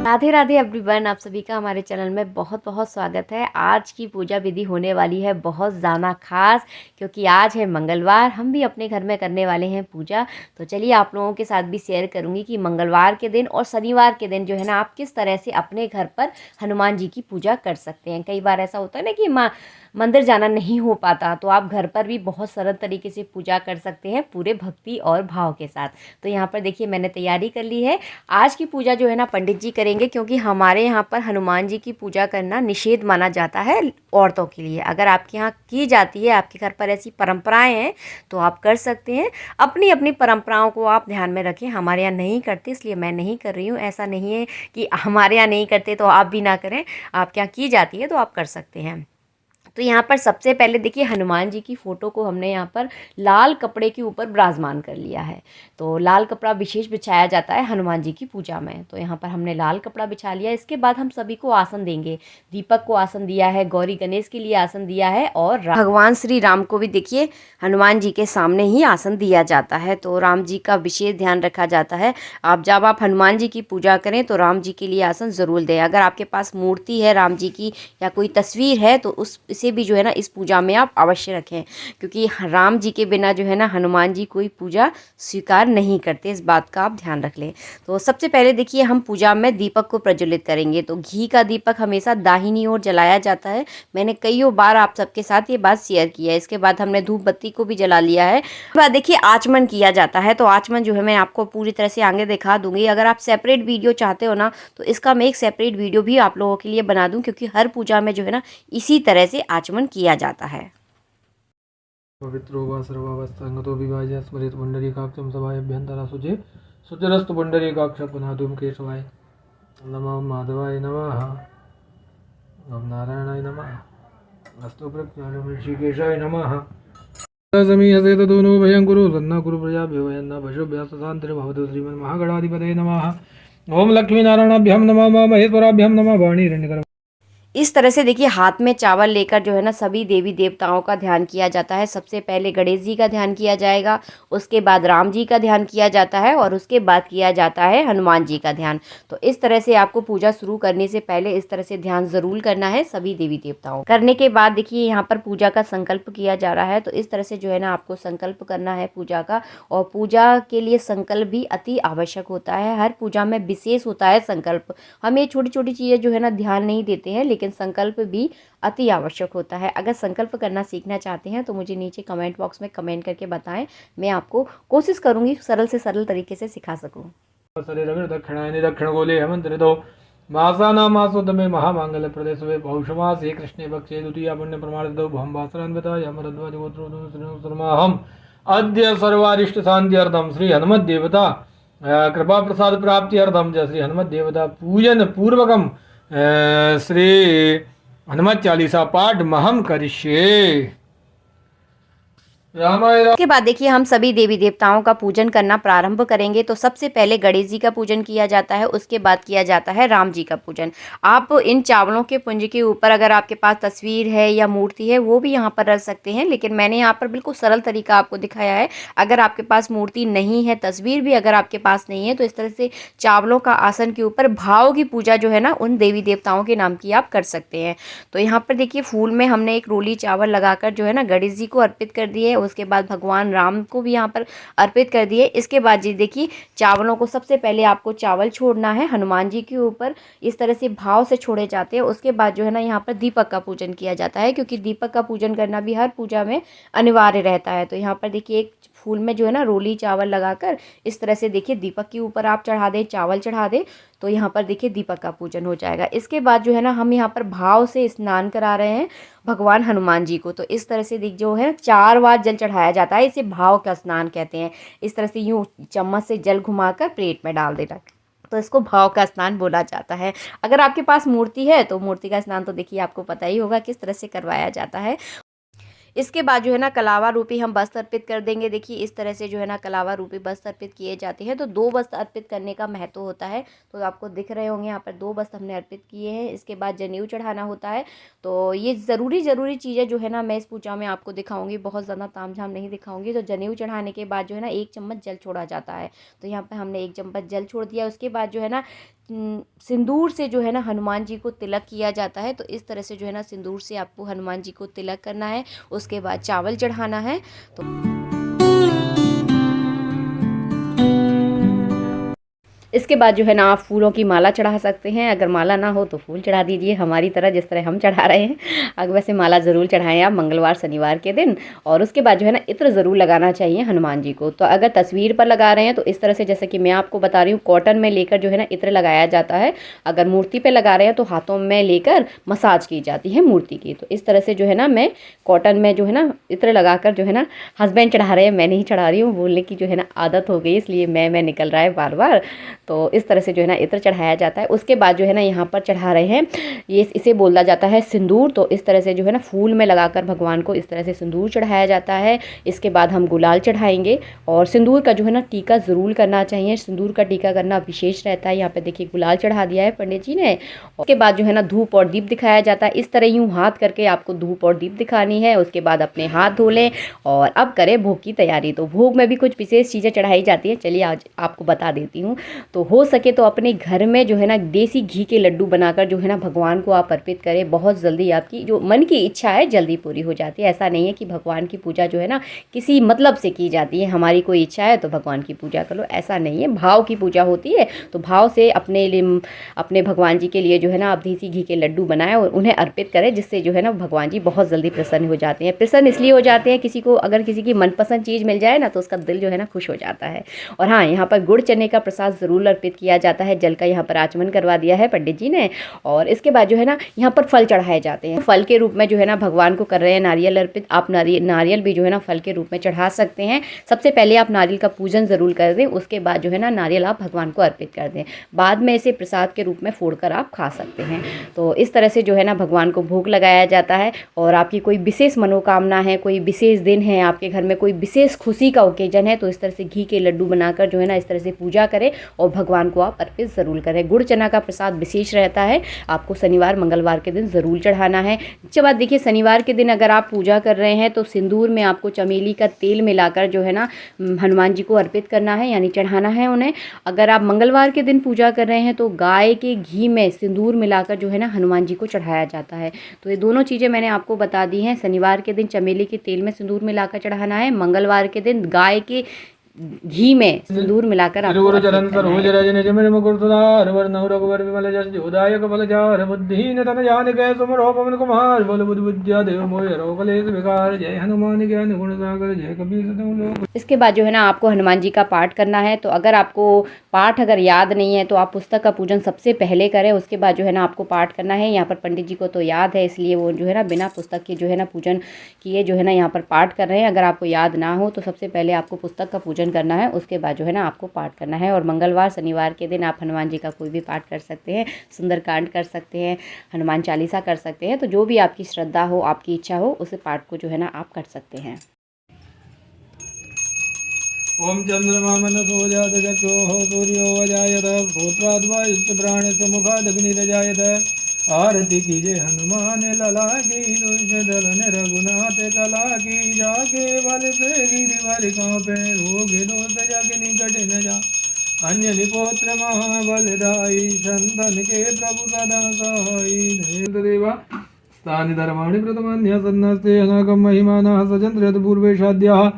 Radhe Radhe everyone, आप सभी का हमारे चैनल में बहुत बहुत स्वागत है। आज की पूजा विधि होने वाली है बहुत ज़्यादा खास, क्योंकि आज है मंगलवार। हम भी अपने घर में करने वाले हैं पूजा। तो चलिए आप लोगों के साथ भी शेयर करूंगी कि मंगलवार के दिन और शनिवार के दिन जो है ना, आप किस तरह से अपने घर पर हनुमान जी की पूजा कर सकते हैं। कई बार ऐसा होता है ना कि मंदिर जाना नहीं हो पाता, तो आप घर पर भी बहुत सरल तरीके से पूजा कर सकते हैं पूरे भक्ति और भाव के साथ। तो यहाँ पर देखिए मैंने तैयारी कर ली है। आज की पूजा जो है ना पंडित जी करेंगे, क्योंकि हमारे यहाँ पर हनुमान जी की पूजा करना निषेध माना जाता है औरतों के लिए। अगर आपके यहाँ की जाती है, आपके घर पर ऐसी परंपराएं हैं तो आप कर सकते हैं। अपनी अपनी परंपराओं को आप ध्यान में रखें। हमारे यहाँ नहीं करते इसलिए मैं नहीं कर रही हूँ। ऐसा नहीं है कि हमारे यहाँ नहीं करते तो आप भी ना करें। आपके यहाँ की जाती है तो आप कर सकते हैं। तो यहाँ पर सबसे पहले देखिए हनुमान जी की फ़ोटो को हमने यहाँ पर लाल कपड़े के ऊपर विराजमान कर लिया है। तो लाल कपड़ा विशेष बिछाया जाता है हनुमान जी की पूजा में। तो यहाँ पर हमने लाल कपड़ा बिछा लिया। इसके बाद हम सभी को आसन देंगे। दीपक को आसन दिया है, गौरी गणेश के लिए आसन दिया है, और भगवान श्री राम को भी देखिए हनुमान जी के सामने ही आसन दिया जाता है। तो राम जी का विशेष ध्यान रखा जाता है। जब आप हनुमान जी की पूजा करें तो राम जी के लिए आसन ज़रूर दें। अगर आपके पास मूर्ति है राम जी की या कोई तस्वीर है तो इसे भी जो है ना इस पूजा में आप अवश्य रखें, क्योंकि राम जी के बिना जो है ना हनुमान जी कोई पूजा स्वीकार नहीं करते। इस बात का आप ध्यान रख लें। तो सबसे पहले देखिए हम पूजा में दीपक को प्रज्वलित करेंगे। तो घी का दीपक हमेशा दाहिनी ओर जलाया जाता है। मैंने कईयों बार आप सबके साथ ये बात शेयर की है। इसके बाद हमने धूप बत्ती को भी जला लिया है। बाद देखिए आचमन किया जाता है। तो आचमन जो है मैं आपको पूरी तरह से आगे दिखा दूंगी। अगर आप सेपरेट वीडियो चाहते हो ना तो इसका मैं एक सेपरेट वीडियो भी आप लोगों के लिए बना दूं, क्योंकि हर पूजा में जो है ना इसी तरह से आचमन किया जाता है। पवित्रो वा सर्वावस्थांगतो विभाज्य स्मरेत पुंडरीकाक्षं सभाभ्यन्तरा शुचे शुचिरस्तु पुंडरीकाक्षपनादुं केशवाय नमः माधवाय नमः ओम नारायणाय नमः अस्तु प्रज्ञानं ऋषिकेशाय नमः समीहसे तदुनो भयं कुरु सन्ना कुरु प्रजाभ्यो वयन्ना पशुभ्यस्तान्तिर्भवतु श्रीमन्महागणाधिपतये नमः ओम लक्ष्मीनारायणाभ्यां नमः महेश्वराभ्यां नमः वाणीरण्यकर। इस तरह से देखिए हाथ में चावल लेकर जो है ना सभी देवी देवताओं का ध्यान किया जाता है। सबसे पहले गणेश जी का ध्यान किया जाएगा, उसके बाद राम जी का ध्यान किया जाता है, और उसके बाद किया जाता है हनुमान जी का ध्यान। तो इस तरह से आपको पूजा शुरू करने से पहले इस तरह से ध्यान जरूर करना है सभी देवी देवताओं। करने के बाद देखिए यहाँ पर पूजा का संकल्प किया जा रहा है। तो इस तरह से जो है ना आपको संकल्प करना है पूजा का। और पूजा के लिए संकल्प भी अति आवश्यक होता है। हर पूजा में विशेष होता है संकल्प। हम ये छोटी छोटी चीज़ें जो है ना ध्यान नहीं देते हैं, लेकिन संकल्प भी अति आवश्यक होता है। अगर संकल्प करना सीखना चाहते हैं तो मुझे नीचे कमेंट बॉक्स में कमेंट करके बताएं। मैं आपको कोशिश करूंगी सरल से सरल तरीके से सिखा सकूं। दक्षिणायनि दक्षिणगोले हेमंतरितो मासानां मासोदमे महामांगल्य प्रदेशे पौषमासे कृष्णे पक्षे द्वितीया पुण्य प्रमाणितो भवं वासरान्विताय अमरध्वजगोत्रोऽहम् अद्य सर्वारिष्ट शान्त्यर्थं श्री हनुमत् देवता कृपा प्रसाद प्राप्त्यर्थं च श्री हनुमत् देवता पूजन पूर्वकं श्री हनुमत चालीसा पाठ महम करिष्ये। के बाद देखिए हम सभी देवी देवताओं का पूजन करना प्रारंभ करेंगे। तो सबसे पहले गणेश जी का पूजन किया जाता है, उसके बाद किया जाता है राम जी का पूजन। आप इन चावलों के पुंज के ऊपर अगर आपके पास तस्वीर है या मूर्ति है वो भी यहाँ पर रख सकते हैं, लेकिन मैंने यहाँ पर बिल्कुल सरल तरीका आपको दिखाया है। अगर आपके पास मूर्ति नहीं है, तस्वीर भी अगर आपके पास नहीं है, तो इस तरह से चावलों का आसन के ऊपर भाव की पूजा जो है ना उन देवी देवताओं के नाम की आप कर सकते हैं। तो यहाँ पर देखिए फूल में हमने एक रोली चावल लगाकर जो है ना गणेश जी को अर्पित कर दिए। उसके बाद भगवान राम को भी यहाँ पर अर्पित कर दिए। इसके बाद जी देखिए चावलों को सबसे पहले आपको चावल छोड़ना है हनुमान जी के ऊपर। इस तरह से भाव से छोड़े जाते हैं। उसके बाद जो है ना यहाँ पर दीपक का पूजन किया जाता है, क्योंकि दीपक का पूजन करना भी हर पूजा में अनिवार्य रहता है। तो यहाँ पर देखिए एक फूल में जो है ना रोली चावल लगाकर इस तरह से देखिए दीपक के ऊपर आप चढ़ा दें, चावल चढ़ा दें, तो यहाँ पर देखिए दीपक का पूजन हो जाएगा। इसके बाद जो है ना हम यहाँ पर भाव से स्नान करा रहे हैं भगवान हनुमान जी को। तो इस तरह से जो है 4 बार जल चढ़ाया जाता है। इसे भाव का स्नान कहते हैं। इस तरह से यूँ चम्मच से जल घुमाकर प्लेट में डाल देना, तो इसको भाव का स्नान बोला जाता है। अगर आपके पास मूर्ति है तो मूर्ति का स्नान तो देखिए आपको पता ही होगा किस तरह से करवाया जाता है। इसके बाद जो है ना कलावा रूपी हम वस्त्र अर्पित कर देंगे। देखिए इस तरह से जो है ना कलावा रूपी वस्त्र अर्पित किए जाते हैं। तो 2 वस्त्र अर्पित करने का महत्व होता है। तो आपको दिख रहे होंगे यहाँ पर 2 वस्त्र हमने अर्पित किए हैं। इसके बाद जनेऊ चढ़ाना होता है। तो ये ज़रूरी चीज़ें जो है ना मैं इस पूजा में आपको दिखाऊंगी, बहुत ज़्यादा तामझाम नहीं दिखाऊंगी। तो जनेऊ चढ़ाने के बाद जो है ना 1 चम्मच जल छोड़ा जाता है। तो यहाँ पर हमने 1 चम्मच जल छोड़ दिया। उसके बाद जो है ना सिंदूर से जो है ना हनुमान जी को तिलक किया जाता है। तो इस तरह से जो है ना सिंदूर से आपको हनुमान जी को तिलक करना है। उसके बाद चावल चढ़ाना है। तो इसके बाद जो है ना आप फूलों की माला चढ़ा सकते हैं। अगर माला ना हो तो फूल चढ़ा दीजिए, हमारी तरह जिस तरह हम चढ़ा रहे हैं। अगर वैसे माला ज़रूर चढ़ाएं आप मंगलवार शनिवार के दिन। और उसके बाद जो है ना इत्र ज़रूर लगाना चाहिए हनुमान जी को। तो अगर तस्वीर पर लगा रहे हैं तो इस तरह से, जैसे कि मैं आपको बता रही हूँ, कॉटन में लेकर जो है ना इत्र लगाया जाता है। अगर मूर्ति पर लगा रहे हैं तो हाथों में लेकर मसाज की जाती है मूर्ति की। तो इस तरह से जो है ना मैं कॉटन में जो है ना इत्र लगाकर जो है ना, हस्बैंड चढ़ा रहे हैं, मैं नहीं चढ़ा रही हूँ, बोलने की जो है ना आदत हो गई, इसलिए मैं निकल रहा है बार बार। तो इस तरह से जो है ना इत्र चढ़ाया जाता है। उसके बाद जो है ना यहाँ पर चढ़ा रहे हैं, ये इसे बोला जाता है सिंदूर। तो इस तरह से जो है ना फूल में लगाकर भगवान को इस तरह से सिंदूर चढ़ाया जाता है। इसके बाद हम गुलाल चढ़ाएंगे और सिंदूर का जो है ना टीका ज़रूर करना चाहिए। सिंदूर का टीका करना विशेष रहता है। यहाँ पे देखिए गुलाल चढ़ा दिया है पंडित जी ने। उसके बाद जो है ना धूप और दीप दिखाया जाता है। इस तरह यूँ हाथ करके आपको धूप और दीप दिखानी है। उसके बाद अपने हाथ धो लें और अब करें भोग की तैयारी। तो भोग में भी कुछ विशेष चीज़ें चढ़ाई जाती हैं, चलिए आज आपको बता देती हूँ। तो हो सके तो अपने घर में जो है ना देसी घी के लड्डू बनाकर जो है ना भगवान को आप अर्पित करें। बहुत जल्दी आपकी जो मन की इच्छा है जल्दी पूरी हो जाती है। ऐसा नहीं है कि भगवान की पूजा जो है ना किसी मतलब से की जाती है, हमारी कोई इच्छा है तो भगवान की पूजा कर लो, ऐसा नहीं है। भाव की पूजा होती है। तो भाव से अपने भगवान जी के लिए जो है ना आप देसी घी के लड्डू बनाएं और उन्हें अर्पित करें, जिससे जो है ना भगवान जी बहुत जल्दी प्रसन्न हो जाते हैं। प्रसन्न इसलिए हो जाते हैं, किसी को अगर किसी की मनपसंद चीज़ मिल जाए ना तो उसका दिल जो है ना खुश हो जाता है। और हाँ, यहाँ पर गुड़ चने का प्रसाद ज़रूर अर्पित किया जाता है। जल का यहाँ पर आचमन करवा दिया है पंडित जी ने। और इसके बाद जो है ना यहाँ पर फल चढ़ाए जाते हैं। फल के रूप में जो है ना भगवान को कर रहे हैं नारियल अर्पित। आप नारियल भी जो है ना फल के रूप में चढ़ा सकते हैं। सबसे पहले आप नारियल का पूजन ज़रूर कर दें, उसके बाद जो है ना नारियल आप भगवान को अर्पित कर दें। बाद में इसे प्रसाद के रूप में फोड़कर आप खा सकते हैं। तो इस तरह से जो है ना भगवान को भोग लगाया जाता है। और आपकी कोई विशेष मनोकामना है, कोई विशेष दिन है, आपके घर में कोई विशेष खुशी का ओकेजन है, तो इस तरह से घी के लड्डू बनाकर जो है ना इस तरह से पूजा करें और भगवान को आप अर्पित ज़रूर करें। गुड़ चना का प्रसाद विशेष रहता है, आपको शनिवार मंगलवार के दिन ज़रूर चढ़ाना है। इसके बाद देखिए शनिवार के दिन अगर आप पूजा कर रहे हैं तो सिंदूर में आपको चमेली का तेल मिलाकर जो है ना हनुमान जी को अर्पित करना है, यानी चढ़ाना है उन्हें। अगर आप मंगलवार के दिन पूजा कर रहे हैं तो गाय के घी में सिंदूर मिलाकर जो है ना हनुमान जी को चढ़ाया जाता है। तो ये दोनों चीज़ें मैंने आपको बता दी हैं। शनिवार के दिन चमेली के तेल में सिंदूर मिलाकर चढ़ाना है, मंगलवार के दिन गाय के घी में सिंदूर मिलाकर आपको अर्पित करना है। इसके बाद जो है ना आपको हनुमान जी का पाठ करना है। तो अगर आपको पाठ अगर याद नहीं है तो आप पुस्तक का पूजन सबसे पहले करें, उसके बाद जो है ना आपको पाठ करना है। यहाँ पर पंडित जी को तो याद है, इसलिए वो जो है ना बिना पुस्तक के जो है ना पूजन किए जो है ना यहाँ पर पाठ कर रहे हैं। अगर आपको याद ना हो तो सबसे पहले आपको पुस्तक का पूजन करना है, उसके बाद जो है ना आपको पाठ करना है। और मंगलवार शनिवार के दिन आप हनुमान जी का कोई भी पाठ कर सकते हैं, सुंदरकांड कर सकते हैं, हनुमान चालीसा कर सकते हैं। तो जो भी आपकी श्रद्धा हो, आपकी इच्छा हो, उस पाठ को जो है ना आप कर सकते हैं। ओम चंद्रमा मनसो जात चक्षुः सूर्यो वजायत पुत्राद्वा इष्टप्राणस्य मुखादग्निरजायत। आरती कीजिए हनुमान लला की, दलन रघुनाथ कला की, जाके बल पे गिरिवर कांपे, रोगे दोष जग निकट न जा। अंजलि पुत्र महाबलदाई, संतन के प्रभु सदा सहाई। देवा स्थानि धर्माणि प्रथमान्य सन्नस्ते अनागम महिमानः सचन्द्रयत् पूर्वेशाद्याः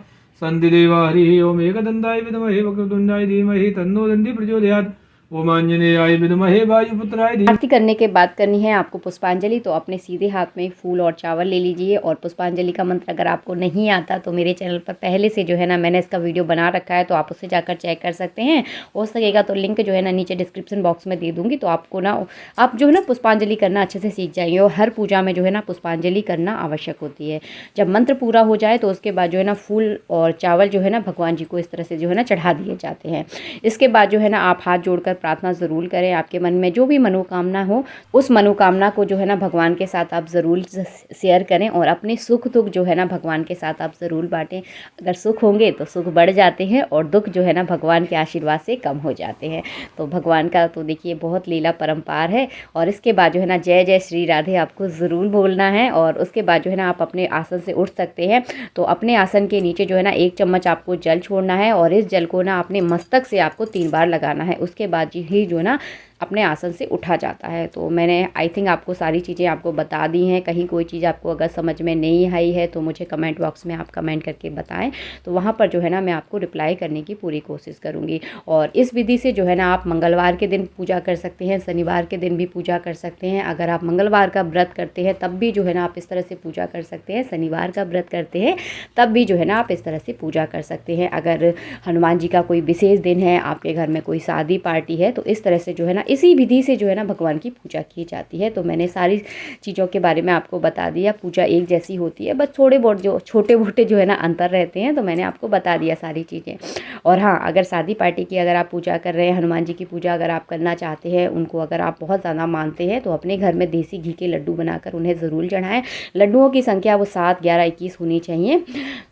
सन्ति देवा। हरिः ओम एकदन्ताय विद्महे वक्रतुण्डाय धीमहि तन्नो दन्ति प्रचोदयात्। ओम आंजनेयाय विद्महे वायुपुत्राय धीमहि। आरती करने के बाद करनी है आपको पुष्पांजलि। तो अपने सीधे हाथ में फूल और चावल ले लीजिए। और पुष्पांजलि का मंत्र अगर आपको नहीं आता तो मेरे चैनल पर पहले से जो है ना मैंने इसका वीडियो बना रखा है, तो आप उससे जाकर चेक कर सकते हैं। हो सकेगा तो लिंक जो है ना नीचे डिस्क्रिप्शन बॉक्स में दे दूँगी, तो आपको ना आप जो है ना पुष्पांजलि करना अच्छे से सीख जाएंगे। और हर पूजा में जो है ना पुष्पांजलि करना आवश्यक होती है। जब मंत्र पूरा हो जाए तो उसके बाद जो है ना फूल और चावल जो है ना भगवान जी को इस तरह से जो है ना चढ़ा दिए जाते हैं। इसके बाद जो है ना आप हाथ जोड़कर प्रार्थना ज़रूर करें। आपके मन में जो भी मनोकामना हो, उस मनोकामना को जो है ना भगवान के साथ आप ज़रूर शेयर करें। और अपने सुख दुख जो है ना भगवान के साथ आप ज़रूर बांटें। अगर सुख होंगे तो सुख बढ़ जाते हैं और दुख जो है ना भगवान के आशीर्वाद से कम हो जाते हैं। तो भगवान का तो देखिए बहुत लीला परम्पार है। और इसके बाद जो है ना जय जय श्री राधे आपको ज़रूर बोलना है। और उसके बाद जो है ना आप अपने आसन से उठ सकते हैं। तो अपने आसन के नीचे जो है ना 1 चम्मच आपको जल छोड़ना है और इस जल को ना अपने मस्तक से आपको 3 बार लगाना है। उसके बाद ही जो है ना अपने आसन से उठा जाता है। तो मैंने आई थिंक आपको सारी चीज़ें आपको बता दी हैं। कहीं कोई चीज़ आपको अगर समझ में नहीं आई है तो मुझे कमेंट बॉक्स में आप कमेंट करके बताएं, तो वहाँ पर जो है ना मैं आपको रिप्लाई करने की पूरी कोशिश करूँगी। और इस विधि से जो है ना आप मंगलवार के दिन पूजा कर सकते हैं, शनिवार के दिन भी पूजा कर सकते हैं। अगर आप मंगलवार का व्रत करते हैं तब भी जो है ना आप इस तरह से पूजा कर सकते हैं, शनिवार का व्रत करते हैं तब भी जो है ना आप इस तरह से पूजा कर सकते हैं। अगर हनुमान जी का कोई विशेष दिन है, आपके घर में कोई शादी पार्टी है, तो इस तरह से जो है ना इसी विधि से जो है ना भगवान की पूजा की जाती है। तो मैंने सारी चीज़ों के बारे में आपको बता दिया। पूजा एक जैसी होती है, बस थोड़े बहुत जो छोटे मोटे जो है ना अंतर रहते हैं, तो मैंने आपको बता दिया सारी चीज़ें। और हाँ, अगर शादी पार्टी की अगर आप पूजा कर रहे हैं, हनुमान जी की पूजा अगर आप करना चाहते हैं, उनको अगर आप बहुत ज़्यादा मानते हैं, तो अपने घर में देसी घी के लड्डू बनाकर उन्हें ज़रूर चढ़ाएं। लड्डुओं की संख्या वो 7, 11, 21 होनी चाहिए।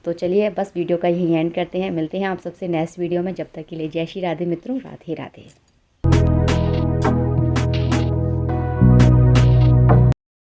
तो चलिए बस वीडियो का यही एंड करते हैं। मिलते हैं आप सबसे नेक्स्ट वीडियो में। जब तक के लिए जय श्री राधे मित्रों, राधे राधे।